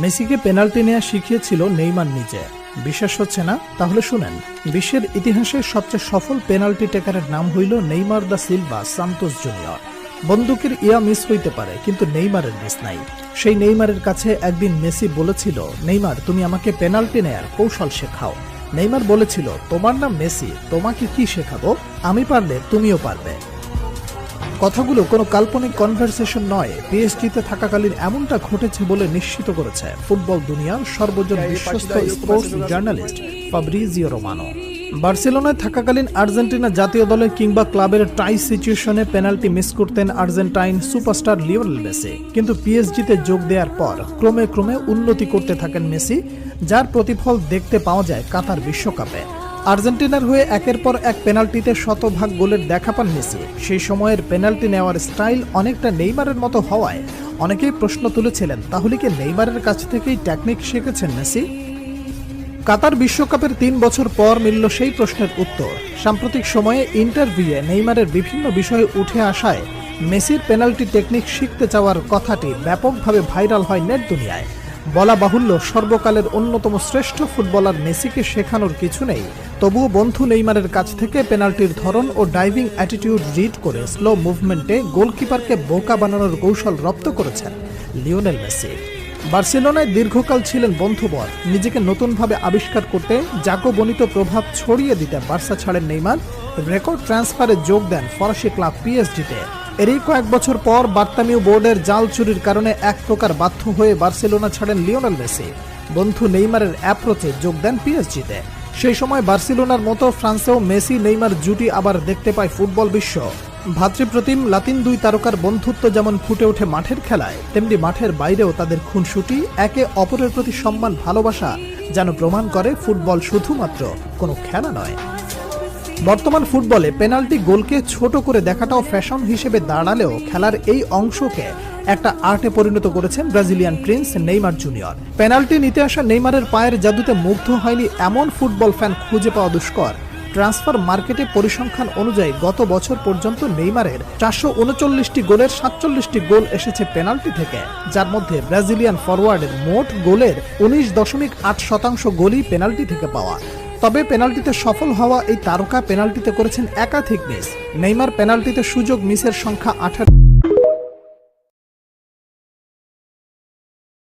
মেসিকে পেনাল্টি নেওয়া শিখিয়েছিল নেইমার নিজে। বিশ্বাস হচ্ছে না? তাহলে শুনেন। বিশ্বের ইতিহাসে সবচেয়ে সফল পেনাল্টি টেকারের নাম হইল Neymar da Silva Santos junior. বন্দুকের ইয়া মিস হইতে পারে, কিন্তু নেইমারের মিস নাই। সেই নেইমারের কাছে একদিন মেসি বলেছিল, নেইমার তুমি আমাকে পেনাল্টি নেয়ার কৌশল শেখাও। নেইমার বলেছিল, তোমার নাম মেসি, তোমাকে কি শেখাবো? আমি পারলে তুমিও পারবে। কথাগুলো কোনো কাল্পনিক কনভারসেশন নয়, পিএসজিতে থাকাকালীন এমনটা ঘটেছে বলে নিশ্চিত করেছে ফুটবল দুনিয়ার সর্বজন বিশ্বস্ত স্পোর্টস জার্নালিস্ট ফাব্রিজিও রোমানো। বার্সেলোনায় থাকাকালীন আর্জেন্টিনা জাতীয় দলে কিংবা ক্লাবের টাই সিচুয়েশনে পেনাল্টি মিস করতেন আর্জেন্টাইন সুপারস্টার লিওনেল মেসি। কিন্তু পিএসজিতে যোগ দেওয়ার পর ক্রমে ক্রমে উন্নতি করতে থাকেন মেসি, যার প্রতিফল দেখতে পাওয়া যায় কাতার বিশ্বকাপে। আর্জেন্টিনার হয়ে একের পর এক পেনাল্টিতে শতভাগ গোলের দেখা পান মেসি। সেই সময়ের পেনাল্টি নেওয়ার স্টাইল অনেকটা নেইমারের মতো হওয়ায় অনেকেই প্রশ্ন তুলেছিলেন, তাহলে কি নেইমারের কাছ থেকেই টেকনিক শিখেছেন মেসি? কাতার বিশ্বকাপের 3 বছর পর মিলল সেই প্রশ্নের উত্তর। সাম্প্রতিক সময়ে ইন্টারভিউয়ে নেইমারের বিভিন্ন বিষয়ে উঠে আসায় মেসির পেনাল্টি টেকনিক শিখতে চাওয়ার কথাটি ব্যাপকভাবে ভাইরাল হয় নেট দুনিয়ায়। বলা বাহুল্য, সর্বকালের অন্যতম শ্রেষ্ঠ ফুটবলার মেসিকে শেখানোর কিছু নেই, তবুও বন্ধু নেইমারের কাছ থেকে পেনাল্টির ধরন ও ডাইভিং অ্যাটিটিউড রিড করে স্লো মুভমেন্টে গোলকিপারকে বোকা বানানোর কৌশল রপ্ত করেছেন লিওনেল মেসি। বার্সেলোনায় দীর্ঘকাল ছিলেন বন্ধুবর। নিজেকে নতুনভাবে আবিষ্কার করতে, জাকবনিত প্রভাব ছড়িয়ে দিতে বার্সা ছাড়েন নেইমার। রেকর্ড ট্রান্সফারে যোগ দেন ফরাসি ক্লাব পিএসজিতে। এরই কয়েক বছর পর বার্তামিউ বোর্ডের জাল চুরির কারণে এক প্রকার বাধ্য হয়ে বার্সেলোনা ছাড়েন লিওনেল মেসি। বন্ধু নেইমারের অ্যাপ্রোচে যোগ দেন পিএসজিতে। সেই সময় বার্সেলোনার মতো ফ্রান্সেও মেসি নেইমার জুটি আবার দেখতে পায় ফুটবল বিশ্ব। ভাতৃপ্রতিম লাতিন দুই তারকার বন্ধুত্ব যেমন ফুটে ওঠে মাঠের খেলায়, তেমনি মাঠের বাইরেও তাদের খুনসুটি, একে অপরের প্রতি সম্মান, ভালোবাসা যেন প্রমাণ করে ফুটবল শুধুমাত্র কোনো খেলা নয়। বর্তমান ফুটবলে পেনাল্টি গোলকে ছোট করে দেখাটাও ফ্যাশন হিসেবে দাঁড়ালেও খেলার এই অংশকে একটা আর্টে পরিণত করেছেন Brazilian Prince Neymar junior. Penalty নিতে আসা নেইমারের পায়ের জাদুতে মুগ্ধ হয়নি এমন ফুটবল ফ্যান খুঁজে পাওয়া দুষ্কর। ট্রান্সফার মার্কেটে পরিসংখ্যান অনুযায়ী গত বছর পর্যন্ত নেইমারের 439টি গোলের 47টি গোল এসেছে পেনাল্টি থেকে, যার মধ্যে ব্রাজিলিয়ান ফরওয়ার্ডের মোট গোলের 19.8% গোলই পেনাল্টি থেকে পাওয়া। তবে পেনাল্টিতে সফল হওয়া এই তারকা পেনাল্টিতে করেছেন একাধিক মিস। নেইমার পেনাল্টিতে সুযোগ মিসের সংখ্যা 18।